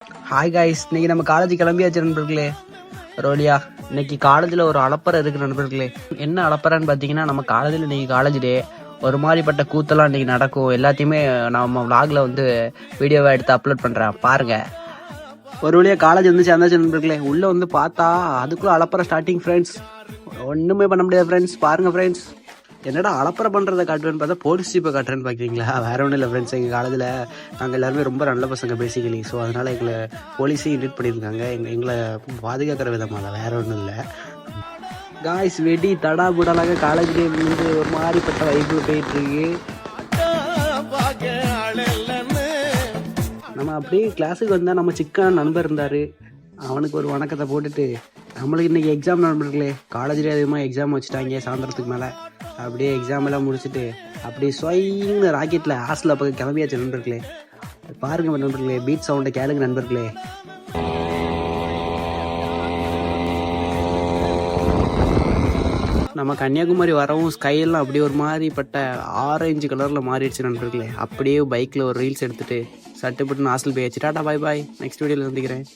Hi guys, இன்னைக்கு நம்ம college கிளம்பியாச்சு நண்பர்களே. ரோலியா இன்னைக்கு காலேஜில் ஒரு அலப்பறை இருக்கு நண்பர்களே. என்ன அலப்பறைன்னு பார்த்தீங்கன்னா, நம்ம காலேஜில் இன்னைக்கு காலேஜ் டே. ஒரு மாதிரிப்பட்ட கூத்தெல்லாம் இன்னைக்கு நடக்கும். எல்லாத்தையுமே நம்ம vlogல வந்து வீடியோவை எடுத்து அப்லோட் பண்ணுறேன் பாருங்க. ஒரு வழியாக காலேஜ் வந்து சேர்ந்தாச்சு நண்பர்களே. உள்ளே வந்து பார்த்தா அதுக்குள்ளே அலப்பறை ஸ்டார்டிங் ஃப்ரெண்ட்ஸ். ஒன்றுமே பண்ண முடியாது ஃப்ரெண்ட்ஸ். பாருங்க ஃப்ரெண்ட்ஸ், என்னடா அலப்பறை பண்ணுறதை காட்டுவேன்னு பார்த்தா போலீஸ் ஜீப்பை காட்டுறேன்னு பார்க்குறீங்களா? வேற ஒன்றும் இல்லை ஃப்ரெண்ட்ஸ். எங்கள் காலேஜில் நாங்கள் எல்லாருமே ரொம்ப நல்ல பசங்க பேசிக்கலி. ஸோ அதனால் எங்களை போலீஸையும் இன்வைட் பண்ணியிருக்காங்க எங்களை பாதுகாக்கிற விதமாக, வேற ஒன்றும் இல்லை காய்ஸ். வெடி தடா புடலாக காலேஜ்லேயே வந்து ஒரு மாதிரிப்பட்ட வைப்பு போயிட்டுருக்கு. நம்ம அப்படியே கிளாஸுக்கு வந்தால் நம்ம சிக்கன் நண்பர் இருந்தார். அவனுக்கு ஒரு வணக்கத்தை போட்டுட்டு நம்மளுக்கு இன்றைக்கி எக்ஸாம் நண்பர்களே. காலேஜ்லேயே அதிகமாக எக்ஸாம் வச்சுட்டாங்க சாயந்தரத்துக்கு மேலே. அப்படியே எக்ஸாம் எல்லாம் முடிச்சுட்டு அப்படியே ஸ்வைன்னு ராக்கெட்டில் ஹாஸ்டலில் அப்போ கிளம்பியாச்சு நண்பர்களே. பாருங்க நண்பர்களே, பீட் சவுண்டை கேளுங்க நண்பர்களே. நம்ம கன்னியாகுமரி வரவும் ஸ்கையெல்லாம் அப்படியே ஒரு மாதிரிப்பட்ட ஆரஞ்சு கலரில் மாறிடுச்சு நண்பர்களே. அப்படியே பைக்கில் ஒரு ரீல்ஸ் எடுத்துகிட்டு சட்டுப்பட்டு ஹாஸ்டல் போயாச்சு. டாடா பாய் பாய், நெக்ஸ்ட் வீடியோவில் சந்திக்கிறேன்.